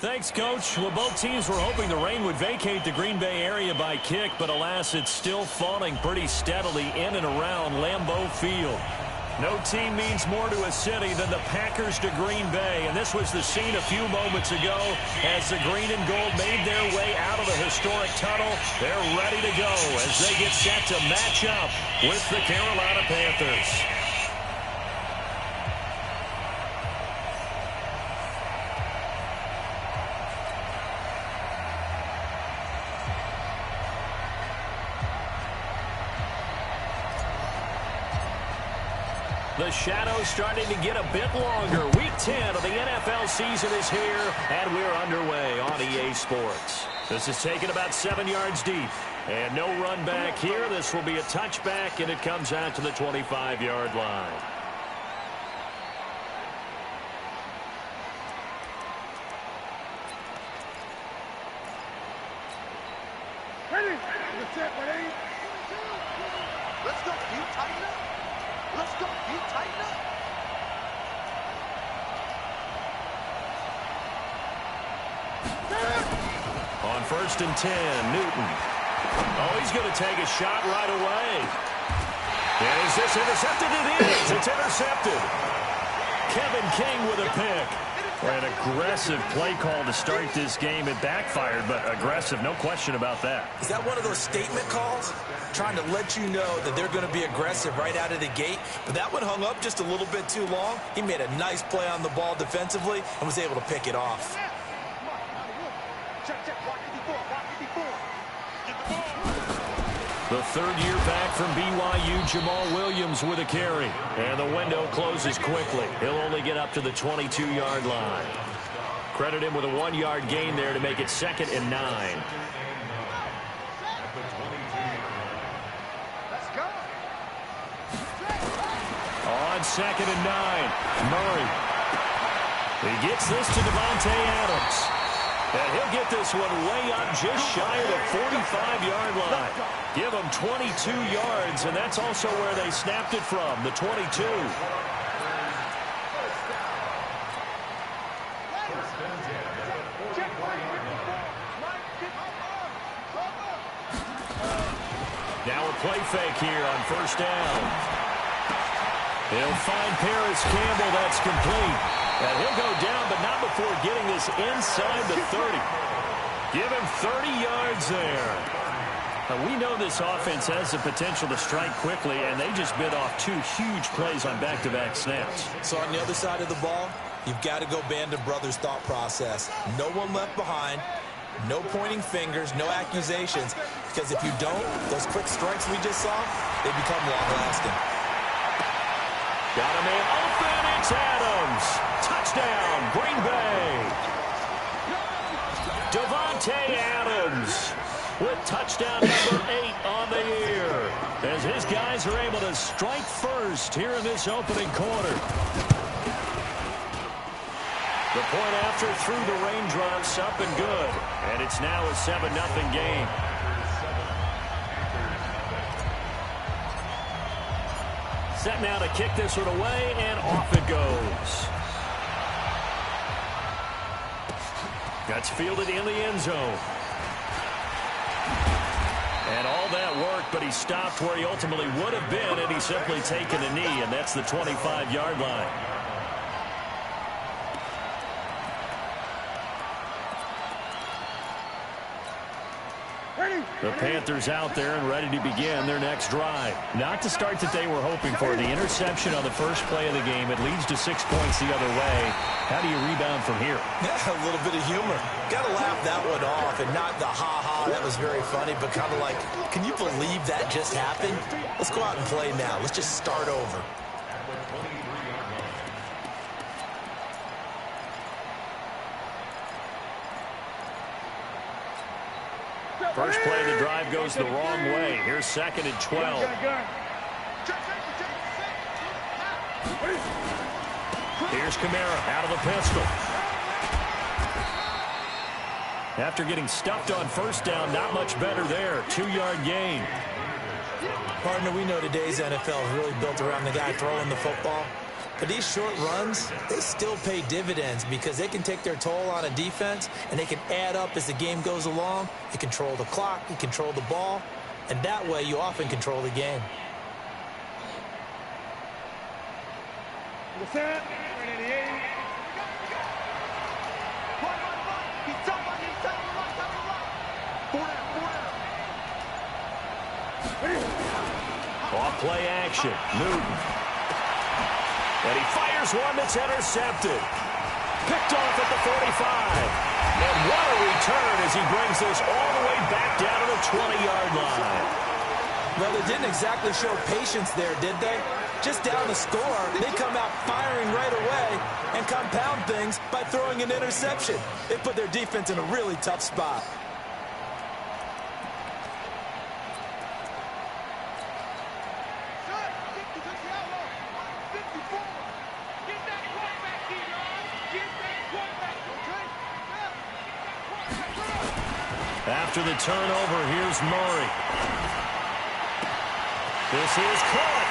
Thanks, Coach. Well, both teams were hoping the rain would vacate the Green Bay area by kick, but alas, it's still falling pretty steadily in and around Lambeau Field. No team means more to a city than the Packers to Green Bay, and this was the scene a few moments ago as the green and gold made their way out of the historic tunnel. They're ready to go as they get set to match up with the Carolina Panthers. The shadow's starting to get a bit longer. Week 10 of the NFL season is here, and we're underway on EA Sports. This is taken about 7 yards deep, and no run back here. This will be a touchback, and it comes out to the 25-yard line. Ready? Let's go. You tighten up. Let's go. You tighten up. On 1st and 10, Newton. Oh, he's going to take a shot right away. And is this intercepted? It is. It's intercepted. Kevin King with a pick. An aggressive play call to start this game. It backfired, but aggressive, no question about that. Is that one of those statement calls? Trying to let you know that they're going to be aggressive right out of the gate. But that one hung up just a little bit too long. He made a nice play on the ball defensively and was able to pick it off. The third year back from BYU, Jamal Williams with a carry. And the window closes quickly. He'll only get up to the 22-yard line. Credit him with a 1-yard gain there to make it 2nd and 9. Let's go. On 2nd and 9, Murray. He gets this to Devontae Adams. And he'll get this one way up just shy of the 45-yard line. Give him 22 yards, and that's also where they snapped it from, the 22. Now a play fake here on 1st down. He'll find Paris Campbell. That's complete. And he'll go down, but not before getting this inside the 30. Give him 30 yards there. Now, we know this offense has the potential to strike quickly, and they just bit off 2 huge plays on back-to-back snaps. So on the other side of the ball, you've got to go Band of Brothers thought process. No one left behind, no pointing fingers, no accusations, because if you don't, those quick strikes we just saw, they become long-lasting. Got a man open. It's Adams. Touchdown, Green Bay. Devontae Adams with touchdown number 8 on the year as his guys are able to strike first here in this opening quarter. The point after through the raindrops up and good, and it's now a 7-0 game. Set now to kick this one away, and off it goes. That's fielded in the end zone. And all that worked, but he stopped where he ultimately would have been, and he's simply taken a knee, and that's the 25-yard line. The Panthers out there and ready to begin their next drive. Not the start that they were hoping for. The interception on the first play of the game. It leads to 6 points the other way. How do you rebound from here? Yeah, a little bit of humor. Got to laugh that one off, and not the ha-ha, that was very funny, but kind of like, can you believe that just happened? Let's go out and play now. Let's just start over. First play of the drive goes the wrong way. Here's 2nd and 12. Here's Kamara out of the pistol. After getting stuffed on 1st down, not much better there. 2-yard gain. Partner, we know today's NFL is really built around the guy throwing the football. But these short runs, they still pay dividends because they can take their toll on a defense, and they can add up as the game goes along. You control the clock, you control the ball, and that way you often control the game. Off play action. Newton. And he fires one that's intercepted. Picked off at the 45. And what a return as he brings this all the way back down to the 20-yard line. Well, they didn't exactly show patience there, did they? Just down the score, they come out firing right away and compound things by throwing an interception. They put their defense in a really tough spot. After the turnover, here's Murray. This is caught,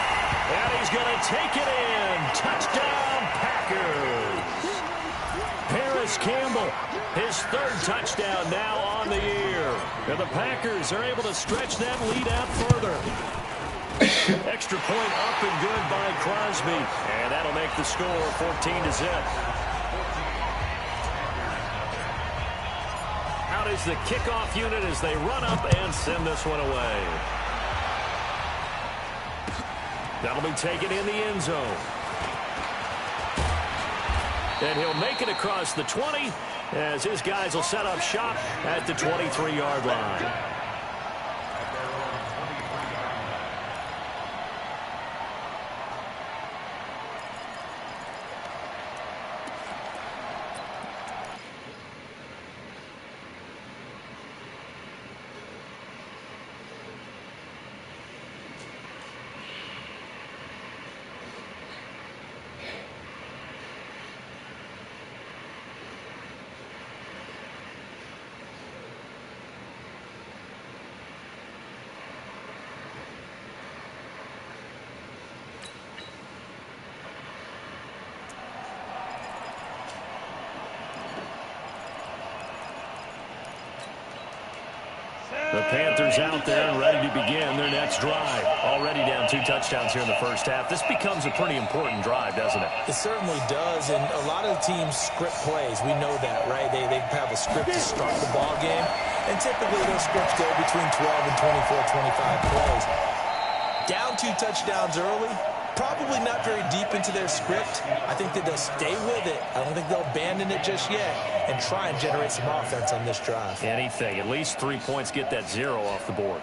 and he's going to take it in. Touchdown, Packers. Paris Campbell, his third touchdown now on the year. And the Packers are able to stretch that lead out further. Extra point up and good by Crosby, and that'll make the score 14-0. Out is the kickoff unit as they run up and send this one away. That'll be taken in the end zone. And he'll make it across the 20 as his guys will set up shop at the 23-yard line. The Panthers out there and ready to begin their next drive. Already down 2 touchdowns here in the first half. This becomes a pretty important drive, doesn't it? It certainly does, and a lot of the teams script plays. We know that, right? They have a script to start the ball game, and typically those scripts go between 12 and 24, 25 plays. Down 2 touchdowns early, probably not very deep into their script. I think that they'll stay with it. I don't think they'll abandon it just yet and try and generate some offense on this drive. Anything. At least 3 points, get that 0 off the board.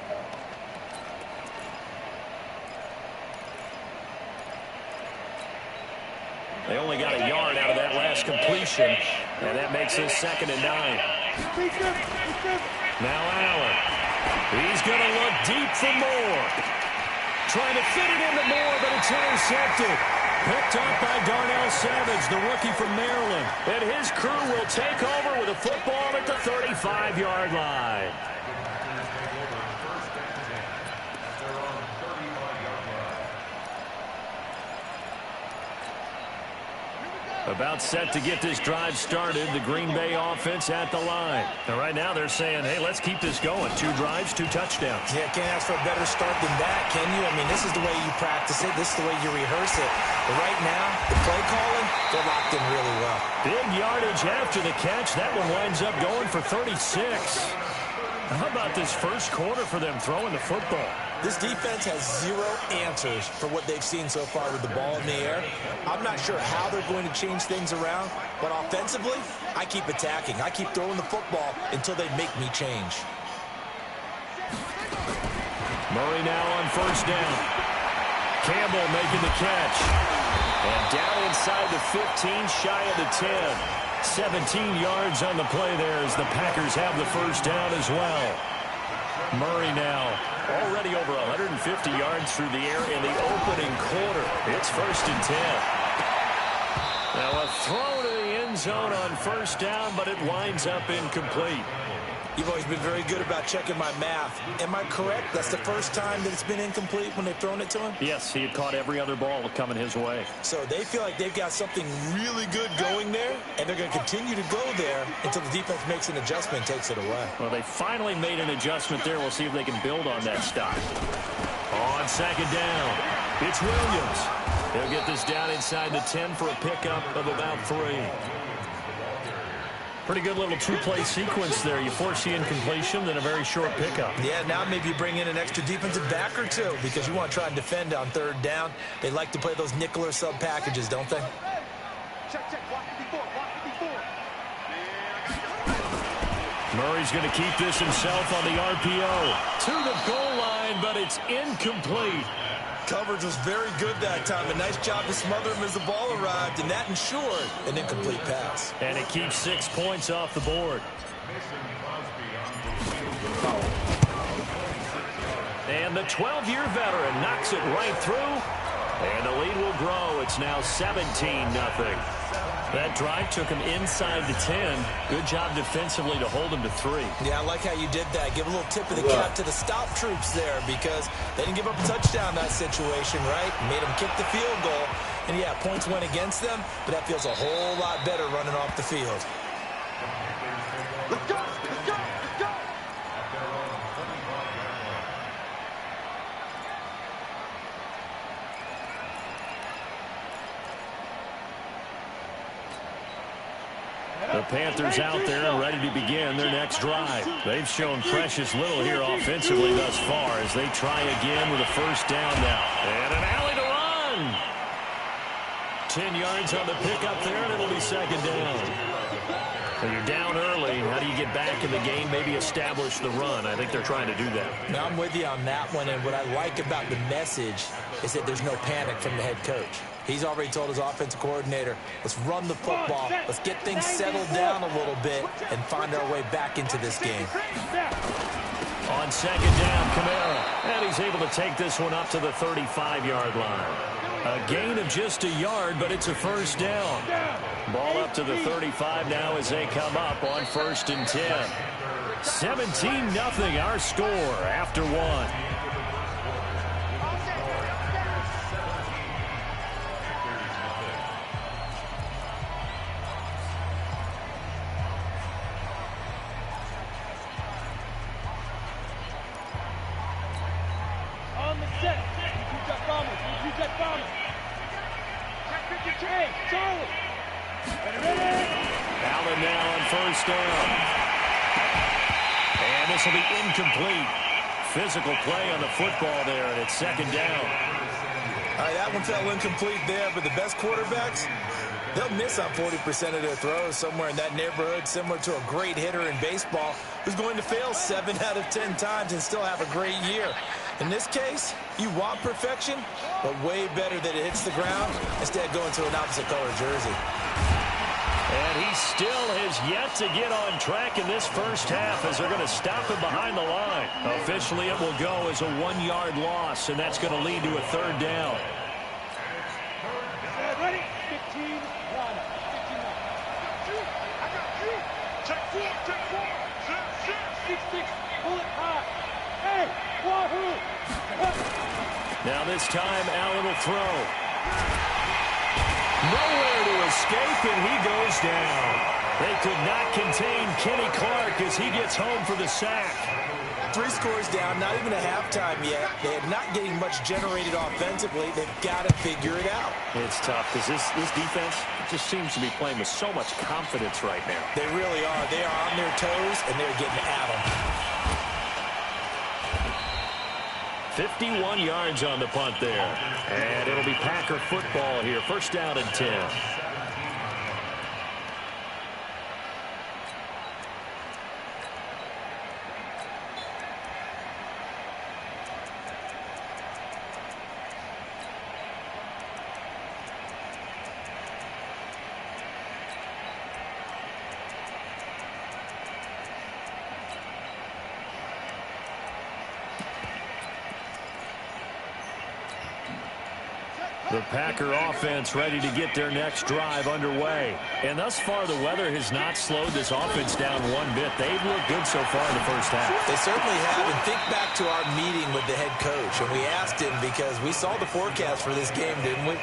They only got a yard out of that last completion, and that makes this 2nd and 9. Now Allen. He's going to look deep for Moore. Trying to fit it into Moore, but it's intercepted. Picked up by Darnell Savage, the rookie from Maryland. And his crew will take over with a football at the 35-yard line. About set to get this drive started. The Green Bay offense at the line. And right now they're saying, hey, let's keep this going. 2 drives, 2 touchdowns. Yeah, can't ask for a better start than that, can you? I mean, this is the way you practice it. This is the way you rehearse it. But right now, the play calling, they're locked in really well. Big yardage after the catch. That one winds up going for 36. How about this first quarter for them throwing the football? This defense has 0 answers for what they've seen so far with the ball in the air. I'm not sure how they're going to change things around, but offensively, I keep attacking. I keep throwing the football until they make me change. Murray now on first down. Campbell making the catch. And down inside the 15, shy of the 10. 17 yards on the play there as the Packers have the first down as well. Murray now already over 150 yards through the air in the opening quarter. It's 1st and 10. Now a throw to the end zone on first down, but it winds up incomplete. You've always been very good about checking my math. Am I correct? That's the first time that it's been incomplete when they've thrown it to him? Yes, he had caught every other ball coming his way. So they feel like they've got something really good going there, and they're going to continue to go there until the defense makes an adjustment and takes it away. Well, they finally made an adjustment there. We'll see if they can build on that stop. On second down, it's Williams. He'll get this down inside the 10 for a pickup of about 3. Pretty good little two-play sequence there. You force the incompletion, then a very short pickup. Yeah, now maybe you bring in an extra defensive back or two because you want to try and defend on third down. They like to play those nickel or sub packages, don't they? Murray's going to keep this himself on the RPO. To the goal line, but it's incomplete. Coverage was very good that time. A nice job to smother him as the ball arrived, and that ensured an incomplete pass. And it keeps 6 points off the board. And the 12-year veteran knocks it right through. And the lead will grow. It's now 17-0. That drive took him inside the 10. Good job defensively to hold him to 3. Yeah, I like how you did that. Give a little tip of the cap to the stop troops there because they didn't give up a touchdown in that situation, right? Made them kick the field goal. And, yeah, points went against them, but that feels a whole lot better running off the field. Let's go! Let's go! Let's go! The Panthers out there and ready to begin their next drive. They've shown precious little here offensively thus far as they try again with a first down now. And an alley to run. 10 yards on the pickup there, and it'll be second down. When you're down early, how do you get back in the game, maybe establish the run? I think they're trying to do that. Now, I'm with you on that one, and what I like about the message is that there's no panic from the head coach. He's already told his offensive coordinator, let's run the football, let's get things settled down a little bit and find our way back into this game. On second down, Kamara, and he's able to take this one up to the 35-yard line. A gain of just a yard, but it's a first down. Ball up to the 35 now as they come up on 1st and 10. 17-0 our score after 1. Allen now on first down. And this will be incomplete. Physical play on the football there, and it's second down. All right, that one fell incomplete there, but the best quarterbacks, they'll miss on 40% of their throws somewhere in that neighborhood, similar to a great hitter in baseball who's going to fail 7 out of 10 times and still have a great year. In this case, you want perfection, but way better that it hits the ground instead of going to an opposite color jersey. And he still has yet to get on track in this first half as they're going to stop him behind the line. Officially, it will go as a 1-yard loss, and that's going to lead to a third down. Ready? 15, run. 15, run. I got you. Check 4, check 4. 6, 6. Pull it high. Hey, wahoo. Now this time, Allen will throw. Nowhere to escape, and he goes down. They could not contain Kenny Clark as he gets home for the sack. 3 scores down, not even a halftime yet. They are not getting much generated offensively. They've got to figure it out. It's tough because this defense just seems to be playing with so much confidence right now. They really are. They are on their toes, and they're getting at them. 51 yards on the punt there. And it'll be Packer football here. First down and 10. The Packer offense ready to get their next drive underway. And thus far, the weather has not slowed this offense down one bit. They've looked good so far in the first half. They certainly have. And think back to our meeting with the head coach. And we asked him because we saw the forecast for this game, didn't we?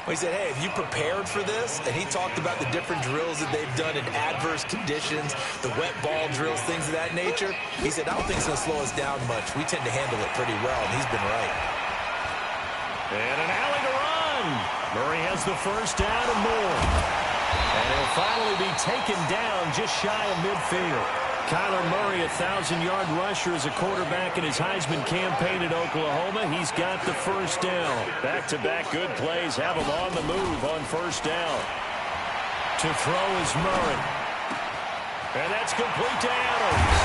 We said, hey, have you prepared for this? And he talked about the different drills that they've done in adverse conditions, the wet ball drills, things of that nature. He said, I don't think it's going to slow us down much. We tend to handle it pretty well, and he's been right. And an alley to run. Murray has the first down and more. And he'll finally be taken down just shy of midfield. Kyler Murray, 1,000-yard rusher as a quarterback in his Heisman campaign at Oklahoma. He's got the first down. Back-to-back good plays have him on the move on first down. To throw is Murray. And that's complete to Adams.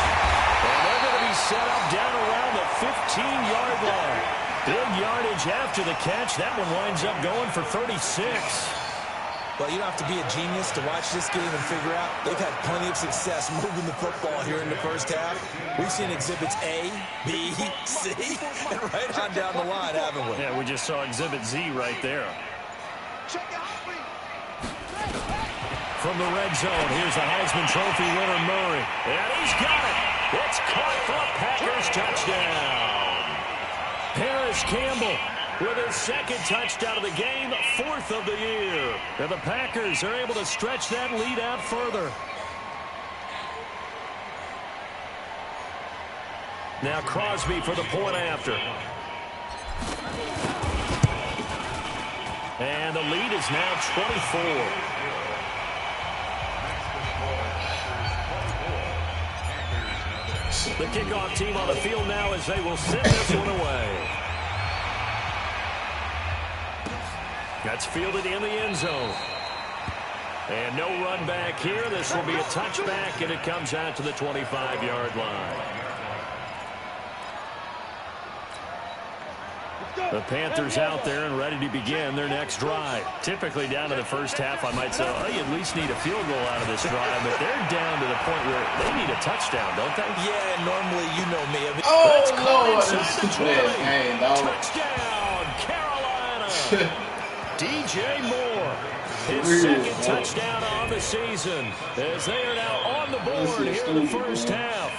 And they're going to be set up down around the 15-yard line. Big yardage after the catch. That one winds up going for 36. Well, you don't have to be a genius to watch this game and figure out they've had plenty of success moving the football here in the first half. We've seen exhibits A, B, C, and right on down the line, haven't we? Yeah, we just saw exhibit Z right there. From the red zone, here's the Heisman Trophy winner, Murray. And he's got it. It's caught for a Packers touchdown. Paris Campbell with his second touchdown of the game, 4th of the year. And the Packers are able to stretch that lead out further. Now Crosby for the point after. And the lead is now 24. The kickoff team on the field now as they will send this one away. That's fielded in the end zone. And no run back here. This will be a touchback, and it comes out to the 25-yard line. The Panthers out there and ready to begin their next drive. Typically down to the first half, I might say, oh, you at least need a field goal out of this drive, but they're down to the point where they need a touchdown, don't they? Yeah, normally, you know me. I mean, Lord, this stupid ass game, dog. Touchdown, Carolina. DJ Moore, his second touchdown on the season, as they are now on the board here in the first half.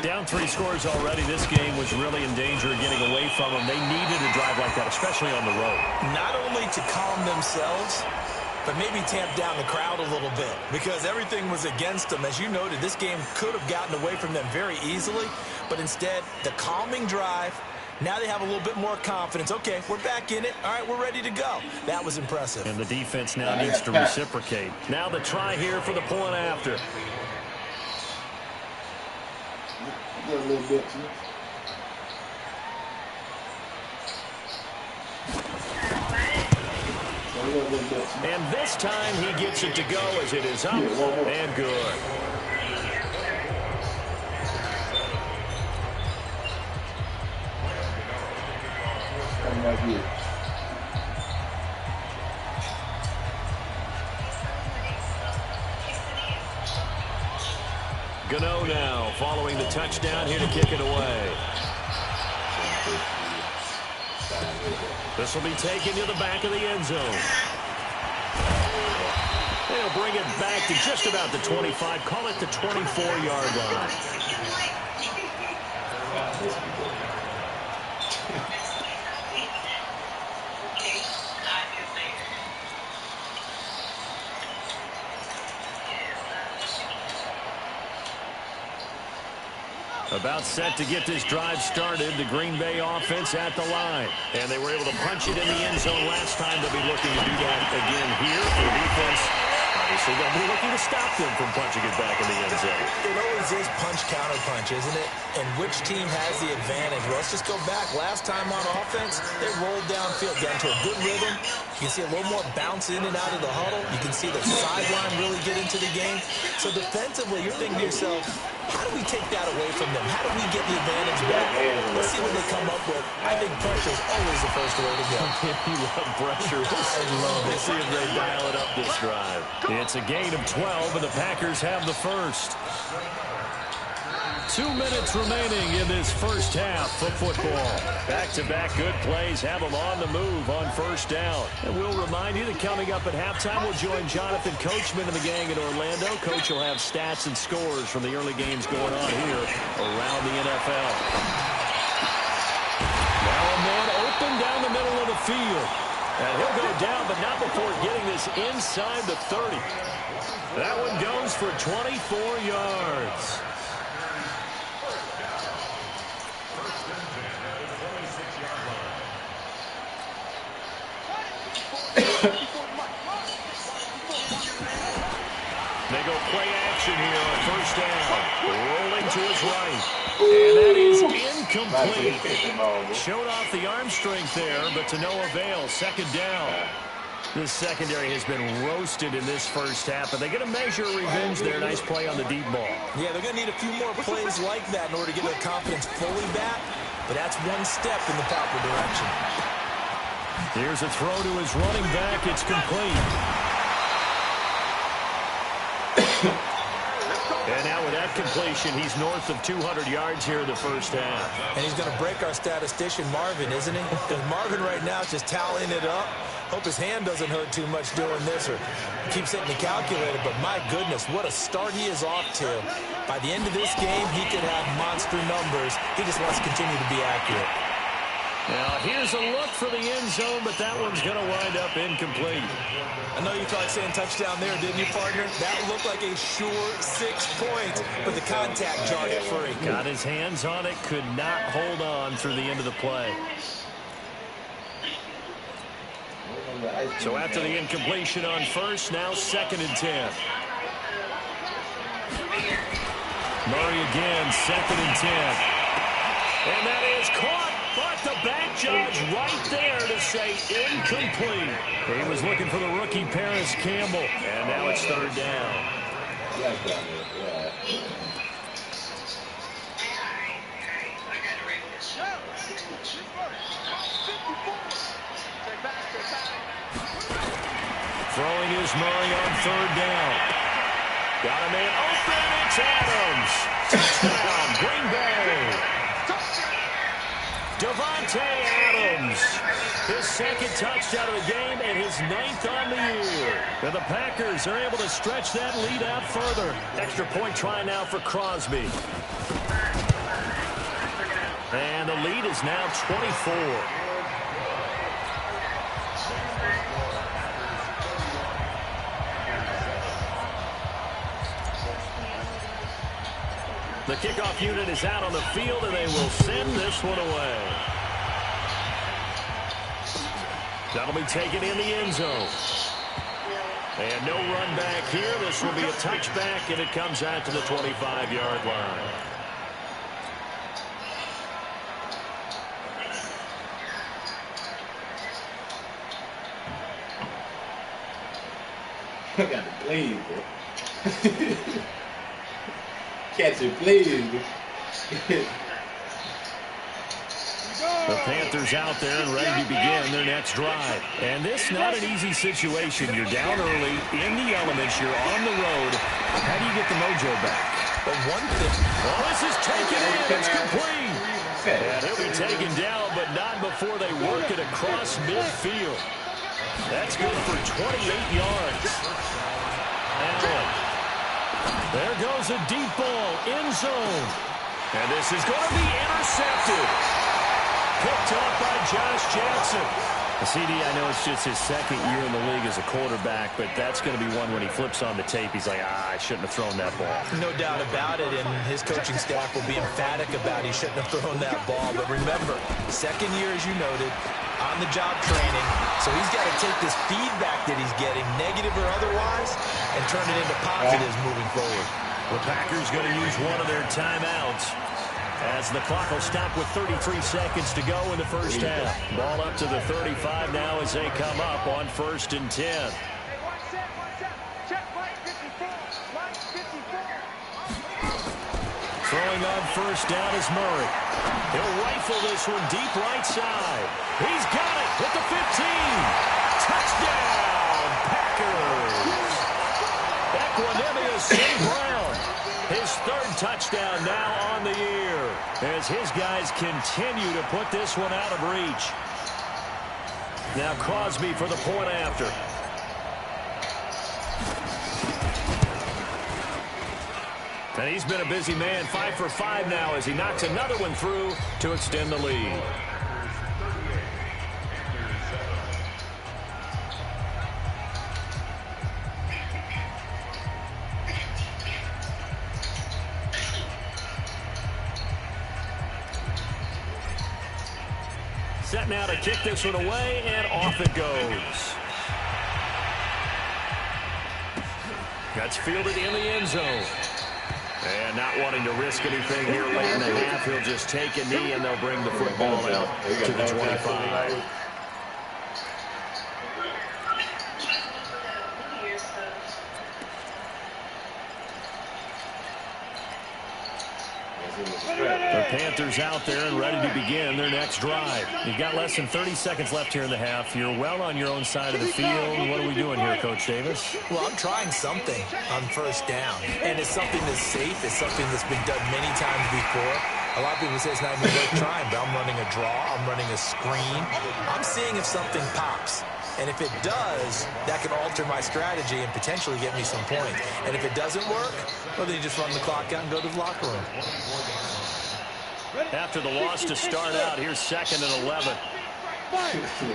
Down 3 scores already. This game was really in danger of getting away from them. They needed a drive like that, especially on the road. Not only to calm themselves, but maybe tamp down the crowd a little bit, because everything was against them. As you noted, this game could have gotten away from them very easily, but instead, the calming drive. Now they have a little bit more confidence. Okay, we're back in it. All right, we're ready to go. That was impressive. And the defense now needs to reciprocate. Now the try here for the point after. A little bit, and this time he gets it to go as it is up and good. Gano now following the touchdown here to kick it away. This will be taken to the back of the end zone. They'll bring it back to just about the 25. Call it the 24-yard line. About set to get this drive started. The Green Bay offense at the line. And they were able to punch it in the end zone last time. They'll be looking to do that again here. The defense, obviously, they'll be looking to stop them from punching it back in the end zone. It always is punch-counter-punch, isn't it? And which team has the advantage? Well, let's just go back. Last time on offense, they rolled downfield, got into a good rhythm. You can see a little more bounce in and out of the huddle. You can see the sideline really get into the game. So defensively, you're thinking to yourself, how do we take that away from them? How do we get the advantage back? Let's see what they come up with. I think pressure is always the first way to go. You love pressure. I love it. See if they dial it up this drive. It's a gain of 12, and the Packers have the first. 2 minutes remaining in this first half of football. Back-to-back good plays have them on the move on first down. And we'll remind you that coming up at halftime, we'll join Jonathan Coachman and the gang in Orlando. Coach will have stats and scores from the early games going on here around the NFL. Now a man open down the middle of the field. And he'll go down, but not before getting this inside the 30. That one goes for 24 yards. They go play action here on first down. Rolling to his right. And that is incomplete. Showed off the arm strength there, but to no avail. Second down. This secondary has been roasted in this first half, but they're going to measure revenge there. Nice play on the deep ball. Yeah, they're going to need a few more plays like that in order to get their confidence fully back, but that's one step in the proper direction. Here's a throw to his running back. It's complete. And now with that completion, he's north of 200 yards here in the first half. And he's going to break our statistician, Marvin, isn't he? Because Marvin right now is just tallying it up. Hope his hand doesn't hurt too much doing this or keeps hitting the calculator. But my goodness, what a start he is off to. By the end of this game, he could have monster numbers. He just wants to continue to be accurate. Now, here's a look for the end zone, but that one's going to wind up incomplete. I know you thought saying touchdown there, didn't you, partner? That looked like a sure 6 points, but the contact jarred it free. Got his hands on it, could not hold on through the end of the play. So after the incompletion on first, now 2nd and 10. Murray again, 2nd and 10. And that is caught. But the back judge right there to say incomplete. He was looking for the rookie Paris Campbell. And now it's 3rd down. Throwing is Murray on 3rd down. Got a man open. It's Adams. Touchdown, Green Bay. Davante Adams, his 2nd touchdown of the game and his 9th on the year. And the Packers are able to stretch that lead out further. Extra point try now for Crosby. And the lead is now 24. The kickoff unit is out on the field, and they will send this one away. That'll be taken in the end zone. And no run back here. This will be a touchback, and it comes out to the 25-yard line. I got to believe it. Catch it, please. The Panthers out there and ready to begin their next drive. And this not an easy situation. You're down early, in the elements, you're on the road. How do you get the mojo back? But one thing... Well, this is taken in. It's complete. And he'll be taken down, but not before they work it across midfield. That's good for 28 yards. Allen. There goes a deep ball, end zone. And this is going to be intercepted. Picked up by Josh Jackson. CD, I know it's just his 2nd year in the league as a quarterback, but that's going to be one when he flips on the tape, he's like, I shouldn't have thrown that ball. No doubt about it, and his coaching staff will be emphatic about he shouldn't have thrown that ball. But remember, 2nd year, as you noted, on-the-job training, so he's got to take this feedback that he's getting, negative or otherwise, and turn it into positives moving forward. The Packers going to use one of their timeouts as the clock will stop with 33 seconds to go in the first half. Ball up to the 35 now as they come up on 1st and 10. Throwing on first down is Murray. He'll rifle this one deep right side. He's got it at the 15. Touchdown, Packers. Equanimeous St. Brown. His third touchdown now on the year as his guys continue to put this one out of reach. Now Crosby for the point after. And he's been a busy man, 5 for 5 now as he knocks another one through to extend the lead. Set now to kick this one away, and off it goes. That's fielded in the end zone. And not wanting to risk anything here late in the half, he'll just take a knee, and they'll bring the football out to the 25. The Panthers out there and ready to begin their next drive. You've got less than 30 seconds left here in the half. You're well on your own side of the field. What are we doing here, Coach Davis? Well, I'm trying something on first down, and it's something that's safe. It's something that's been done many times before. A lot of people say it's not even worth trying, but I'm running a draw. I'm running a screen. I'm seeing if something pops. And if it does, that can alter my strategy and potentially get me some points. And if it doesn't work, well, then you just run the clock out and go to the locker room. After the loss to start out, here's 2nd and 11.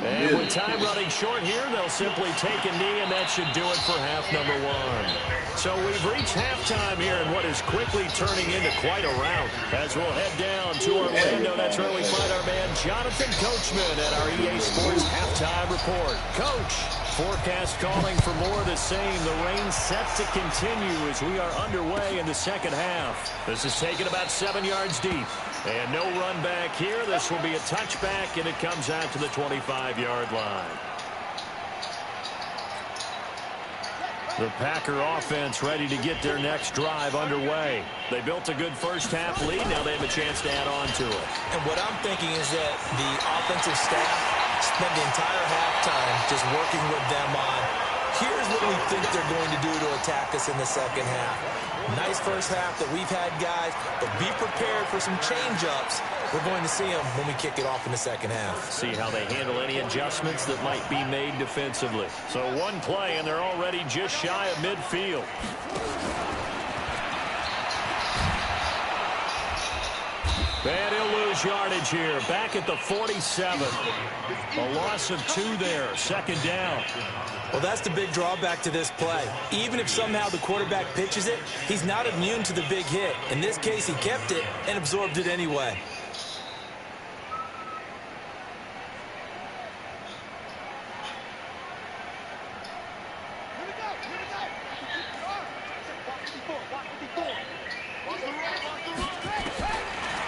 And with time running short here, they'll simply take a knee, and that should do it for half number 1. So we've reached halftime here in what is quickly turning into quite a rout. As we'll head down to Orlando, that's where we find our man Jonathan Coachman at our EA Sports Halftime Report. Coach, forecast calling for more of the same. The rain set to continue as we are underway in the second half. This is taken about 7 yards deep. And no run back here. This will be a touchback, and it comes out to the 25-yard line. The Packer offense ready to get their next drive underway. They built a good first-half lead. Now they have a chance to add on to it. And what I'm thinking is that the offensive staff spent the entire halftime just working with them on, here's what we think they're going to do to attack us in the second half. Nice first half that we've had, guys, but be prepared for some change-ups. We're going to see them when we kick it off in the second half. See how they handle any adjustments that might be made defensively. So one play, and they're already just shy of midfield. And he'll lose yardage here. Back at the 47. A loss of 2 there. 2nd down. Well, that's the big drawback to this play. Even if somehow the quarterback pitches it, he's not immune to the big hit. In this case, he kept it and absorbed it anyway.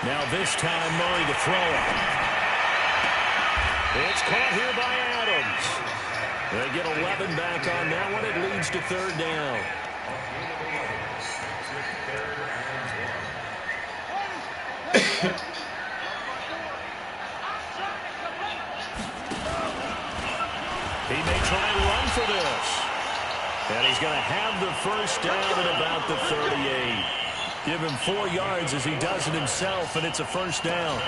Now this time, Murray to throw it. It's caught here by Adams. They get 11 back on that one. It leads to 3rd down. He may try and run for this. And he's going to have the first down at about the 38. Give him 4 yards as he does it himself, and it's a first down.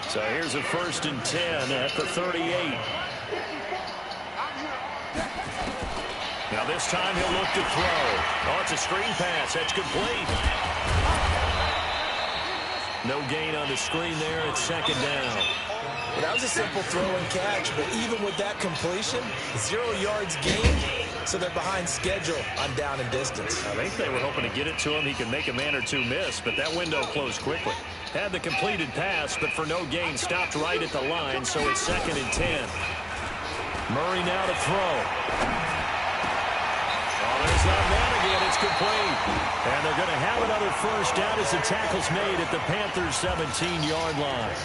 So here's a 1st and 10 at the 38. Now this time he'll look to throw. Oh, it's a screen pass. That's complete. No gain on the screen there. It's 2nd down. Well, that was a simple throw and catch, but even with that completion, 0 yards gained, so they're behind schedule on down and distance. I think they were hoping to get it to him. He could make a man or two miss, but that window closed quickly. Had the completed pass, but for no gain, stopped right at the line, so it's 2nd and 10. Murray now to throw. Oh, there's that man again. It's complete. And they're going to have another first down as the tackle's made at the Panthers' 17-yard line.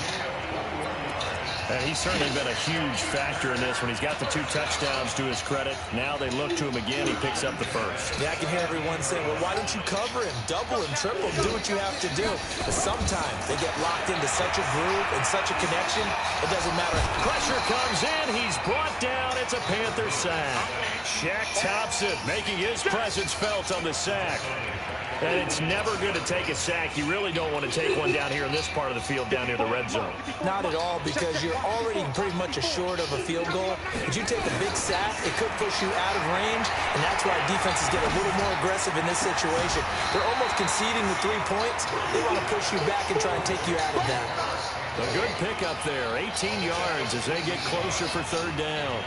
And he's certainly been a huge factor in this when he's got the 2 touchdowns to his credit. Now they look to him again. He picks up the first. Yeah, I can hear everyone saying, well, why don't you cover him, double him, triple him, do what you have to do. But sometimes they get locked into such a groove and such a connection, it doesn't matter. Pressure comes in. He's brought down. It's a Panther sack. Shaq Thompson making his presence felt on the sack. And it's never good to take a sack. You really don't want to take one down here in this part of the field, down near the red zone. Not at all, because you're already pretty much assured of a field goal. If you take a big sack, it could push you out of range, and that's why defenses get a little more aggressive in this situation. They're almost conceding the 3 points. They want to push you back and try and take you out of that. A good pickup there, 18 yards as they get closer for third down.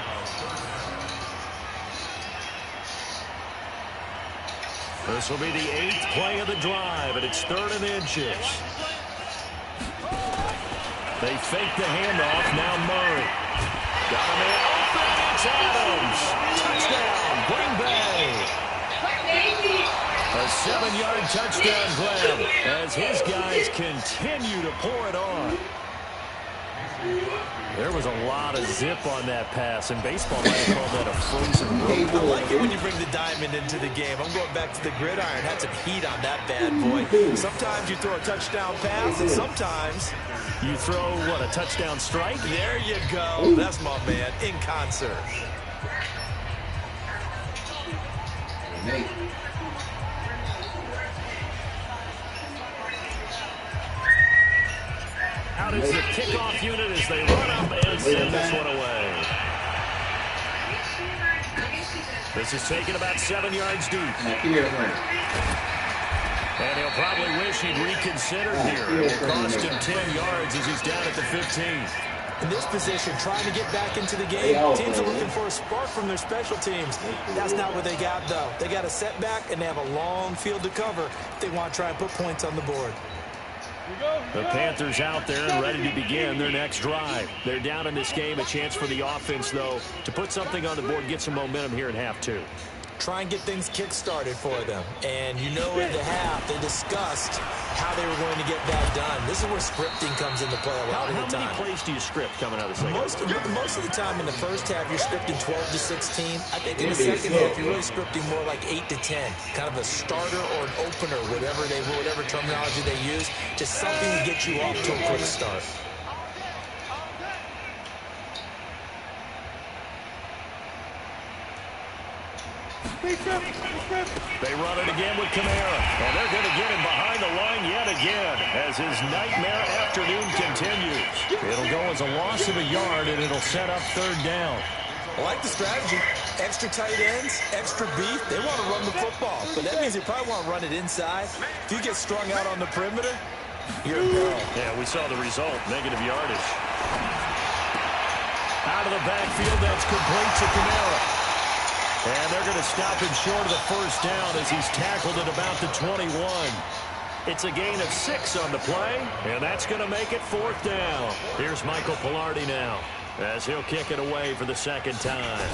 This will be the 8th play of the drive, and it's 3rd and inches. They fake the handoff. Now Murray. Got him in. Open. It's Adams. Touchdown, Green Bay. A 7-yard touchdown grab as his guys continue to pour it on. There was a lot of zip on that pass, and baseball might have called that a frozen rope. I like it when you bring the diamond into the game. I'm going back to the gridiron. Had some heat on that bad boy. Sometimes you throw a touchdown pass, and sometimes you throw, what, a touchdown strike? There you go. That's my man, in concert. Out is the kickoff unit as they run up and send this one away. This is taken about 7 yards deep. And he'll probably wish he'd reconsidered here. It will cost him 10 yards as he's down at the 15. In this position, trying to get back into the game, teams are looking for a spark from their special teams. That's not what they got, though. They got a setback, and they have a long field to cover if they want to try and put points on the board. The Panthers out there and ready to begin their next drive. They're down in this game. A chance for the offense, though, to put something on the board, get some momentum here in half 2. Try and get things kick-started for them. And you know in the half, they discussed how they were going to get that done. This is where scripting comes into play a lot of the time. How many plays do you script coming out of the second? Most of the time in the first half, you're scripting 12 to 16. I think in the second half, you're really scripting more like 8 to 10. Kind of a starter or an opener, whatever terminology they use. Just something to get you off to a quick start. They run it again with Kamara, and they're going to get him behind the line yet again as his nightmare afternoon continues. It'll go as a loss of a yard, and it'll set up third down. I like the strategy. Extra tight ends, extra beef. They want to run the football, but that means they probably want to run it inside. If you get strung out on the perimeter, you're a girl. Yeah, we saw the result, negative yardage. Out of the backfield, that's complete to Kamara. And they're going to stop him short of the first down as he's tackled at about the 21. It's a gain of 6 on the play, and that's going to make it 4th down. Here's Michael Pilardi now as he'll kick it away for the second time.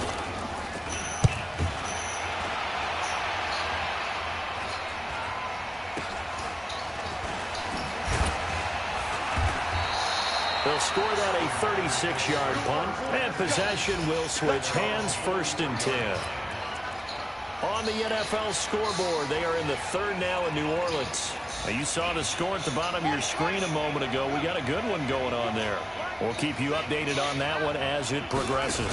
They'll score that a 36-yard punt, and possession will switch hands, 1st and 10. On the NFL scoreboard, they are in the 3rd now in New Orleans. Now, you saw the score at the bottom of your screen a moment ago. We got a good one going on there. We'll keep you updated on that one as it progresses.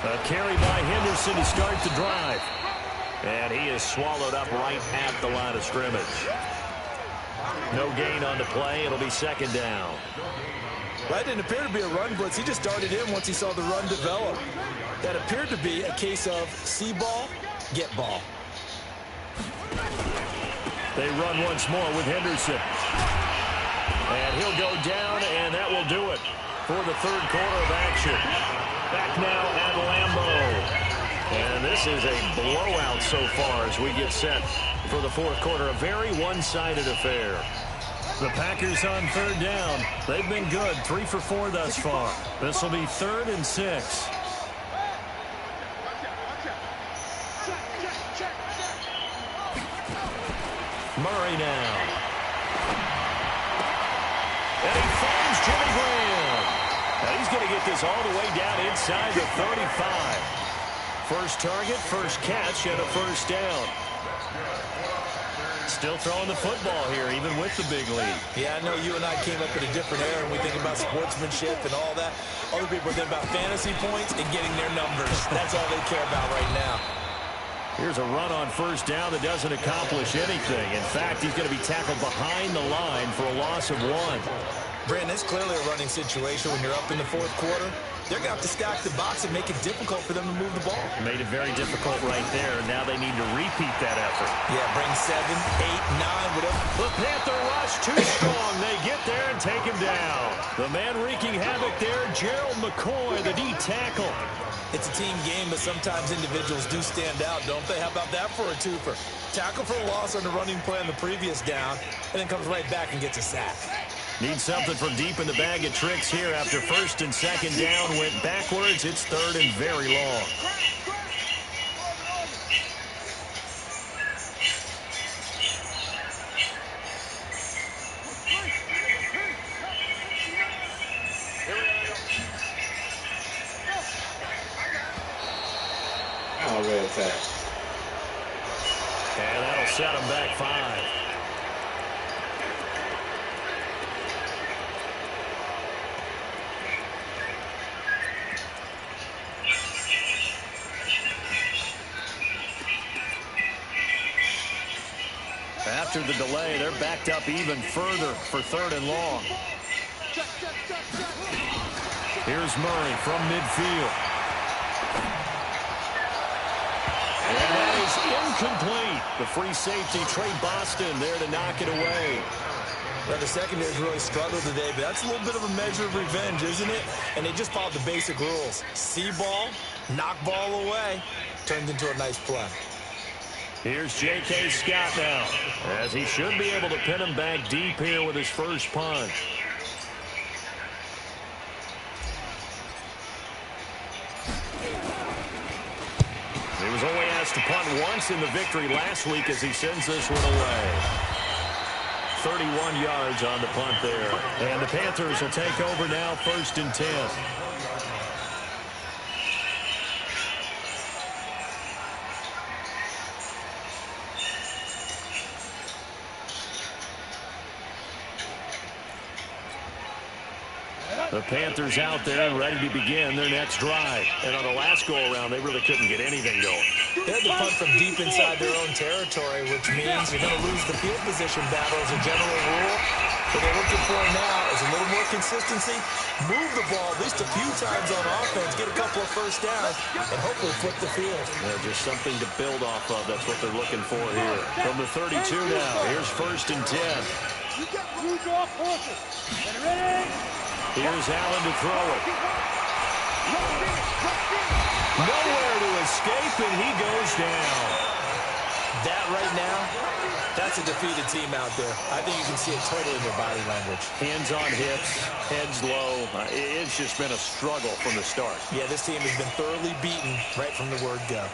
A carry by Henderson to start the drive. And he is swallowed up right at the line of scrimmage. No gain on the play. It'll be 2nd down. That didn't appear to be a run blitz. He just darted in once he saw the run develop. That appeared to be a case of see ball, get ball. They run once more with Henderson. And he'll go down, and that will do it for the 3rd quarter of action. Back now at Lambeau. And this is a blowout so far as we get set for the 4th quarter. A very one-sided affair. The Packers on 3rd down. They've been good, 3 for 4 thus far. This will be 3rd and 6. Murray now. And he finds Jimmy Graham. Now he's going to get this all the way down inside the 35. First target, first catch, and a 1st down. Still throwing the football here, even with the big lead. Yeah, I know you and I came up in a different era, and we think about sportsmanship and all that. Other people are thinking about fantasy points and getting their numbers. That's all they care about right now. Here's a run on first down that doesn't accomplish anything. In fact, he's going to be tackled behind the line for a loss of 1. Brandon, it's clearly a running situation when you're up in the fourth quarter. They're going to have to stack the box and make it difficult for them to move the ball. Made it very difficult right there. Now they need to repeat that effort. Yeah, bring 7, 8, 9, whatever. The Panther rush too strong. They get there and take him down. The man wreaking havoc there, Gerald McCoy, the D tackle. It's a team game, but sometimes individuals do stand out, don't they? How about that for a twofer? Tackle for a loss on the running play on the previous down, and then comes right back and gets a sack. Need something from deep in the bag of tricks here after first and second down went backwards. It's third and very long. Oh, red tag. And that'll set him back 5. After the delay, they're backed up even further for third and long. Here's Murray from midfield. And that is incomplete. The free safety, Trey Boston, there to knock it away. Well, the secondary's really struggled today, but that's a little bit of a measure of revenge, isn't it? And they just followed the basic rules. See ball, knock ball away, turned into a nice play. Here's J.K. Scott now, as he should be able to pin him back deep here with his first punt. He was only asked to punt once in the victory last week as he sends this one away. 31 yards on the punt there. And the Panthers will take over now, first and 10. The Panthers out there and ready to begin their next drive. And on the last go-around, they really couldn't get anything going. They had to punt from deep inside their own territory, which means you're going to lose the field position battle as a general rule. What they're looking for now is a little more consistency, move the ball at least a few times on offense, get a couple of first downs, and hopefully flip the field. Yeah, just something to build off of. That's what they're looking for here. From the 32 now, here's first and 10. Here's Allen to throw it. Nowhere to escape, and he goes down. That right now, that's a defeated team out there. I think you can see it totally in their body language. Hands on hips, heads low. It's just been a struggle from the start. Yeah, this team has been thoroughly beaten right from the word go.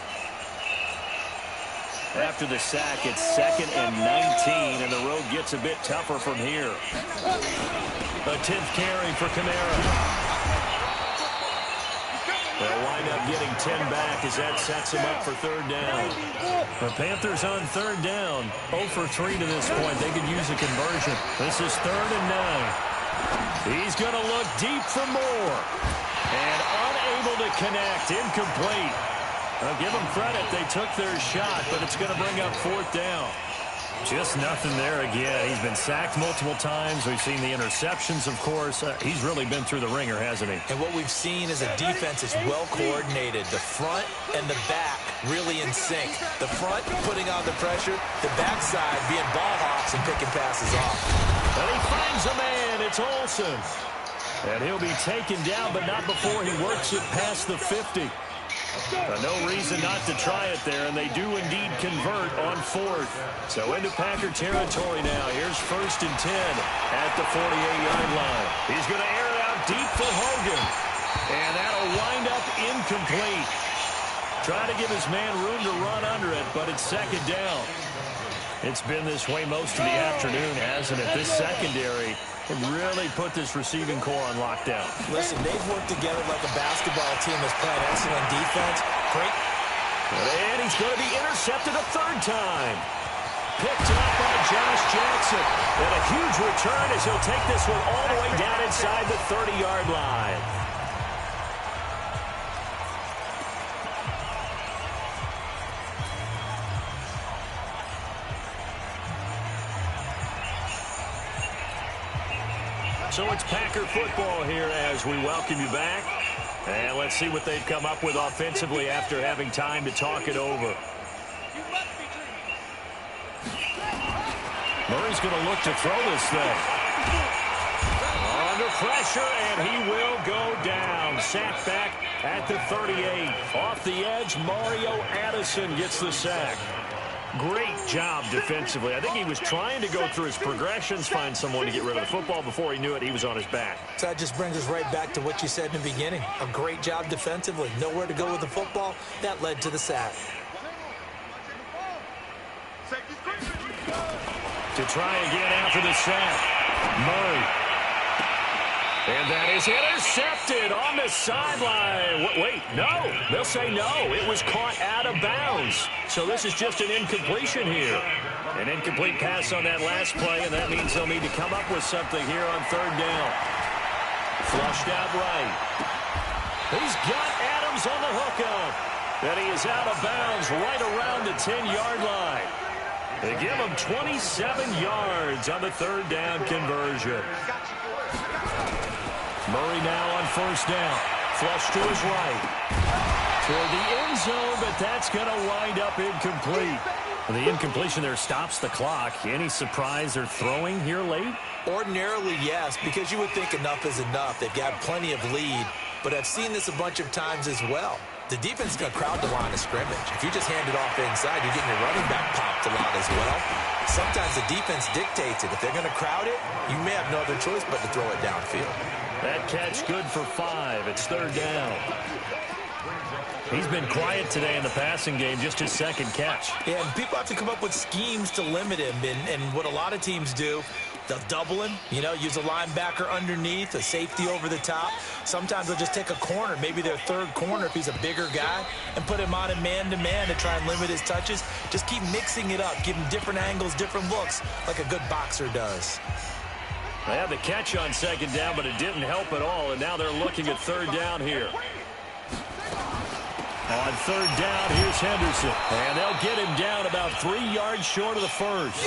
After the sack, it's second and 19, and the road gets a bit tougher from here. A 10th carry for Kamara. They'll wind up getting 10 back as that sets them up for third down. The Panthers on third down. 0 for 3 to this point. They could use a conversion. This is third and 9. He's going to look deep for more. And unable to connect. Incomplete. I'll give them credit. They took their shot, but it's going to bring up fourth down. Just nothing there again. He's been sacked multiple times. We've seen the interceptions, of course. He's really been through the ringer, hasn't he? And what we've seen is a defense that's well coordinated. The front and the back really in sync. The front putting on the pressure. The backside being ball hawks and picking passes off. And he finds a man. It's Olsen. And he'll be taken down, but not before he works it past the 50. No reason not to try it there, and they do indeed convert on fourth. So into Packer territory now. Here's first and 10 at the 48-yard line. He's going to air it out deep for Hogan, and that'll wind up incomplete. Try to give his man room to run under it, but it's second down. It's been this way most of the afternoon, hasn't it? This secondary can really put this receiving core on lockdown. Listen, they've worked together like a basketball team that's playing excellent defense. Great. And he's going to be intercepted a third time. Picked up by Josh Jackson. And a huge return as he'll take this one all the way down inside the 30-yard line. So it's Packer football here as we welcome you back. And let's see what they've come up with offensively after having time to talk it over. Murray's going to look to throw this thing. Under pressure, and he will go down. Sacked back at the 38. Off the edge, Mario Addison gets the sack. Great job defensively. I think he was trying to go through his progressions, find someone to get rid of the football. Before he knew it, he was on his back. So that just brings us right back to what you said in the beginning. A great job defensively. Nowhere to go with the football. That led to the sack. To try again after the sack. Murray. And that is intercepted on the sideline. Wait, no. They'll say no. It was caught out of bounds. So this is just an incompletion here. An incomplete pass on that last play, and that means they'll need to come up with something here on third down. Flushed out right. He's got Adams on the hookup. And he is out of bounds right around the 10-yard line. They give him 27 yards on the third down conversion. Murray now on first down. Flush to his right. Toward the end zone, but that's going to wind up incomplete. The incompletion there stops the clock. Any surprise they're throwing here late? Ordinarily, yes, because you would think enough is enough. They've got plenty of lead, but I've seen this a bunch of times as well. The defense is going to crowd the line of scrimmage. If you just hand it off inside, you're getting your running back popped a lot as well. Sometimes the defense dictates it. If they're going to crowd it, you may have no other choice but to throw it downfield. That catch good for 5. It's third down. He's been quiet today in the passing game, just his second catch. Yeah, and people have to come up with schemes to limit him. And what a lot of teams do, they'll double him, use a linebacker underneath, a safety over the top. Sometimes they'll just take a corner, maybe their third corner if he's a bigger guy, and put him on a man-to-man to try and limit his touches. Just keep mixing it up, give him different angles, different looks, like a good boxer does. They had the catch on second down, but it didn't help at all, and now they're looking at third down here. On third down, here's Henderson. And they'll get him down about 3 yards short of the first.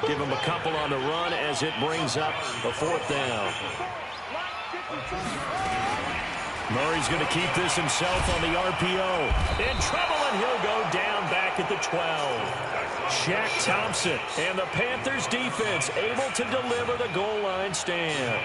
Give him a couple on the run as it brings up a fourth down. Murray's going to keep this himself on the RPO. In trouble, and he'll go down back at the 12. Shaq Thompson and the Panthers defense able to deliver the goal line stand.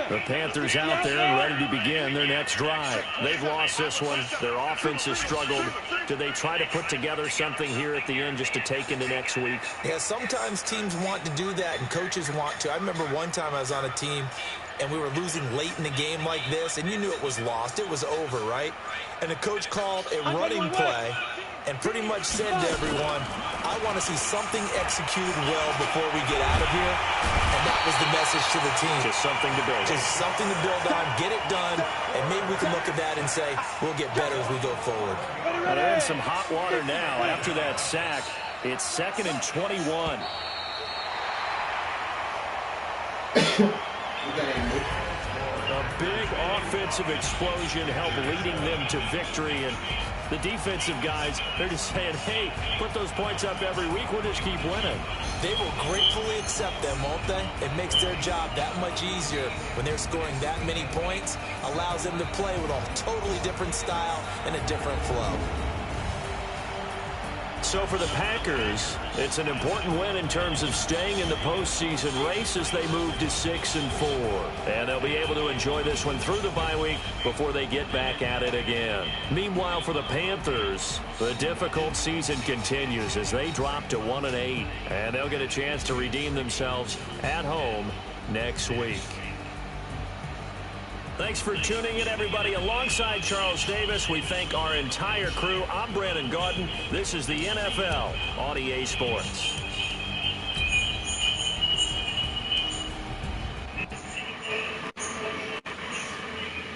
The Panthers out there and ready to begin their next drive. They've lost this one. Their offense has struggled. Do they try to put together something here at the end just to take into next week? Yeah, sometimes teams want to do that and coaches want to. I remember one time I was on a team and we were losing late in the game like this, and you knew it was lost. It was over, right? And the coach called a running play and pretty much said to everyone, I want to see something executed well before we get out of here. And that was the message to the team. Just something to build on. Just something to build on, get it done, and maybe we can look at that and say, we'll get better as we go forward. Well, they're in some hot water now. After that sack, it's 2nd and 21. A big offensive explosion helped leading them to victory, and the defensive guys, they're just saying, hey, put those points up every week, we'll just keep winning. They will gratefully accept them, won't they? It makes their job that much easier when they're scoring that many points, allows them to play with a totally different style and a different flow. So for the Packers, it's an important win in terms of staying in the postseason race as they move to 6-4. And they'll be able to enjoy this one through the bye week before they get back at it again. Meanwhile, for the Panthers, the difficult season continues as they drop to 1-8. And they'll get a chance to redeem themselves at home next week. Thanks for tuning in, everybody. Alongside Charles Davis, we thank our entire crew. I'm Brandon Gaudin. This is the NFL on EA Sports.